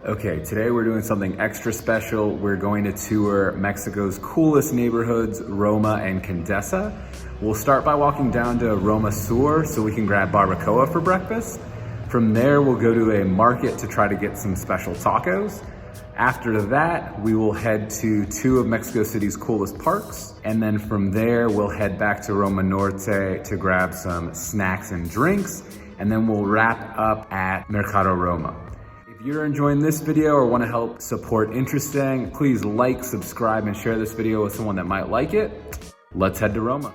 Okay, today we're doing something extra special. We're going to tour Mexico's coolest neighborhoods, Roma and Condesa. We'll start by walking down to Roma Sur so we can grab barbacoa for breakfast. From there, we'll go to a market to try to get some special tacos. After that, we will head to two of Mexico City's coolest parks. And then from there, we'll head back to Roma Norte to grab some snacks and drinks. And then we'll wrap up at Mercado Roma. If you're enjoying this video or want to help support Interesting, please like, subscribe, and share this video with someone that might like it. Let's head to Roma.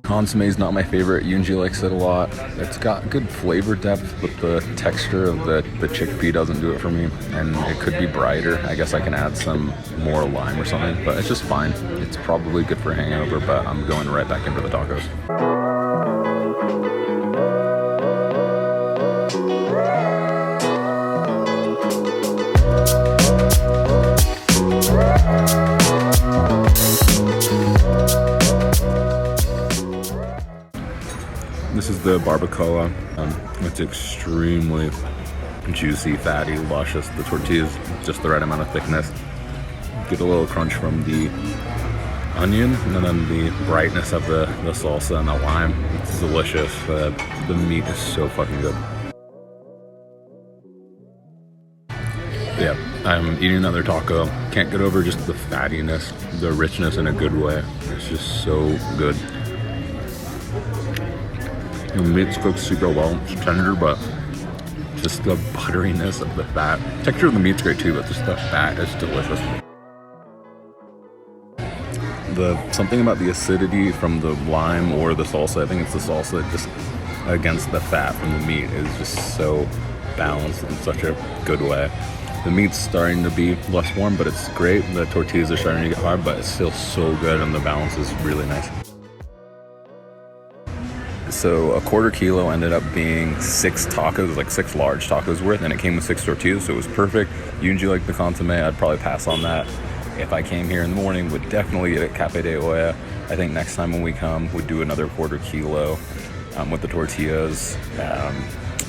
Consome is not my favorite. Yunji likes it a lot. It's got good flavor depth, but the texture of the chickpea doesn't do it for me. And it could be brighter. I guess I can add some more lime or something, but it's just fine. It's probably good for a hangover, but I'm going right back into the tacos. This is the barbacoa. It's extremely juicy, fatty, luscious. The tortillas, just the right amount of thickness. Get a little crunch from the onion, and then the brightness of the salsa and the lime. It's delicious. The meat is so fucking good. Yeah, I'm eating another taco. Can't get over just the fattiness, the richness in a good way. It's just so good. The meat's cooked super well. It's tender, but just the butteriness of the fat. Texture of the meat's great too, but just the fat is delicious. Something about the acidity from the lime or the salsa, I think it's the salsa, just against the fat from the meat is just so balanced in such a good way. The meat's starting to be less warm, but it's great. The tortillas are starting to get hard, but it's still so good, and the balance is really nice. So a quarter kilo ended up being 6 tacos, like 6 large tacos worth, and it came with 6 tortillas, so it was perfect. Yunji liked the consomme. I'd probably pass on that. If I came here in the morning, would definitely get it Cafe de Olla. I think next time when we come, we'd do another quarter kilo with the tortillas.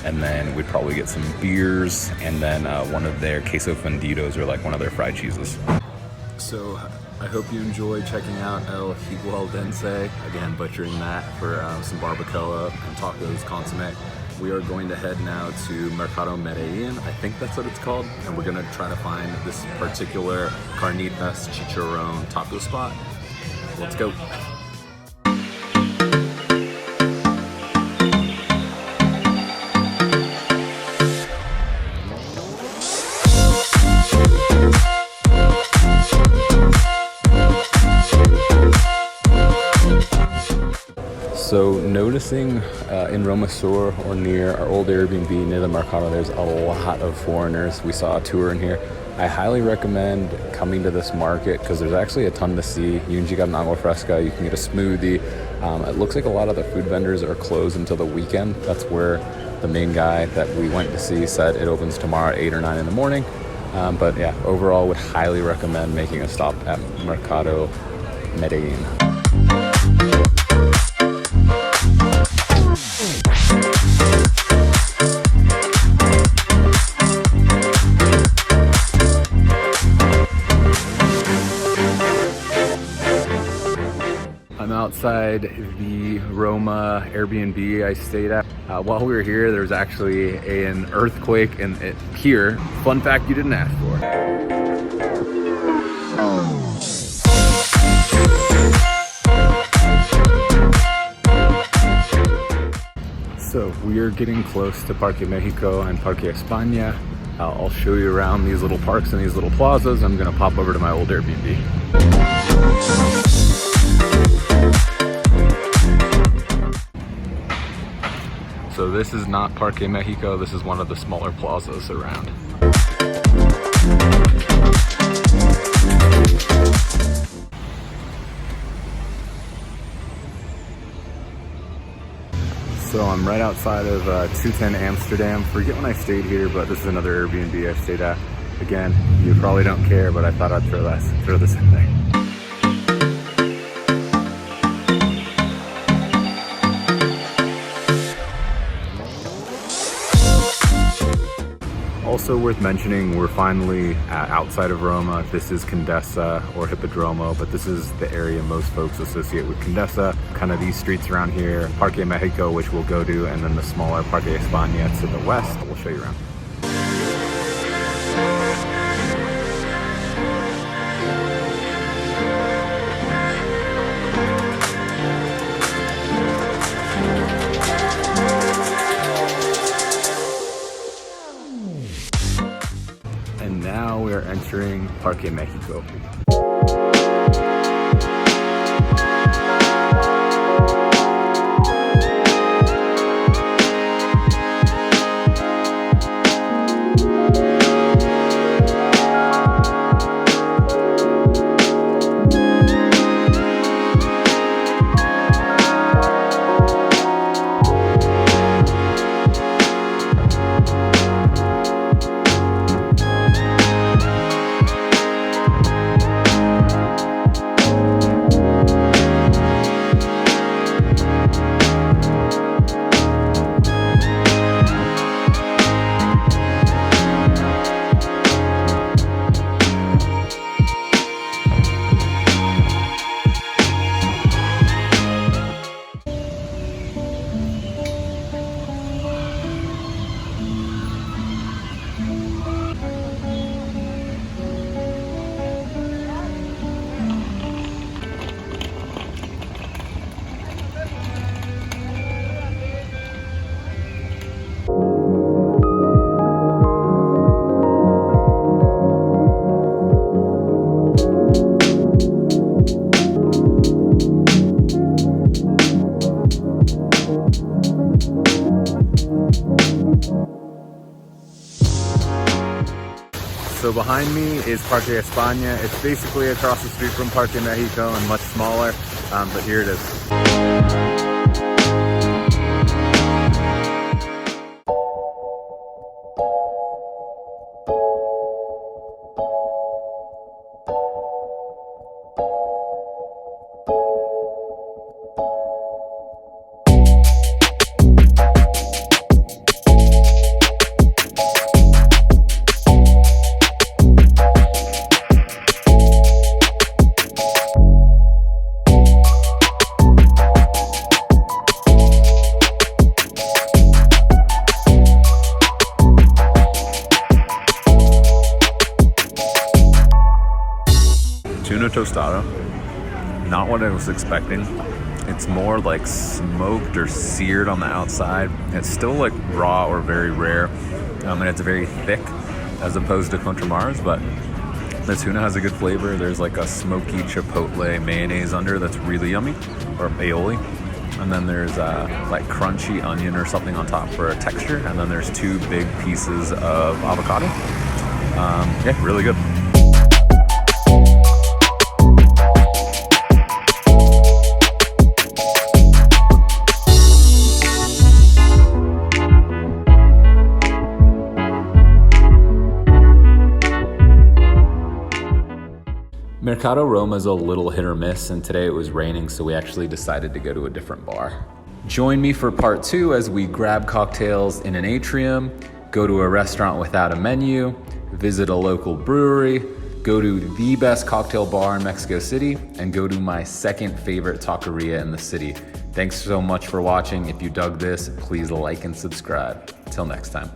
And then we'd probably get some beers, and then one of their queso fundidos, or like one of their fried cheeses. So I hope you enjoy checking out El Hidalguense, again butchering that, for some barbacoa and tacos, consomme. We are going to head now to Mercado Medellin, I think that's what it's called, and we're gonna try to find this particular carnitas chicharron taco spot. Let's go. So noticing in Roma Sur, or near our old Airbnb near the Mercado, there's a lot of foreigners. We saw a tour in here. I highly recommend coming to this market because there's actually a ton to see. Yunji got an agua fresca, you can get a smoothie. It looks like a lot of the food vendors are closed until the weekend. That's where the main guy that we went to see said it opens tomorrow at 8 or 9 in the morning. But yeah, overall would highly recommend making a stop at Mercado Medellin. I'm outside the Roma Airbnb I stayed at. While we were here, there was actually an earthquake here. Fun fact you didn't ask for. So we are getting close to Parque Mexico and Parque Espana. I'll show you around these little parks and these little plazas. I'm gonna pop over to my old Airbnb. So this is not Parque Mexico, this is one of the smaller plazas around. So I'm right outside of 210 Amsterdam. Forget when I stayed here, but this is another Airbnb I stayed at. Again, you probably don't care, but I thought I'd throw this in there. Also worth mentioning, we're finally outside of Roma. This is Condesa or Hipodromo, but this is the area most folks associate with Condesa. Kind of these streets around here, Parque Mexico, which we'll go to, and then the smaller Parque Espana to the west. We'll show you around. And now we are entering Parque Mexico. So behind me is Parque Espana. It's basically across the street from Parque Mexico and much smaller, but here it is. Tuna tostada, not what I was expecting. It's more like smoked or seared on the outside. It's still like raw or very rare, and it's very thick as opposed to Contramares, but the tuna has a good flavor. There's like a smoky chipotle mayonnaise under that's really yummy, or aioli. And then there's like crunchy onion or something on top for a texture. And then there's 2 big pieces of avocado. Yeah, really good. Mercado Roma is a little hit or miss, and today it was raining, so we actually decided to go to a different bar. Join me for part 2 as we grab cocktails in an atrium, go to a restaurant without a menu, visit a local brewery, go to the best cocktail bar in Mexico City, and go to my second favorite taqueria in the city, Thanks so much for watching. If you dug this, please like and subscribe. Till next time.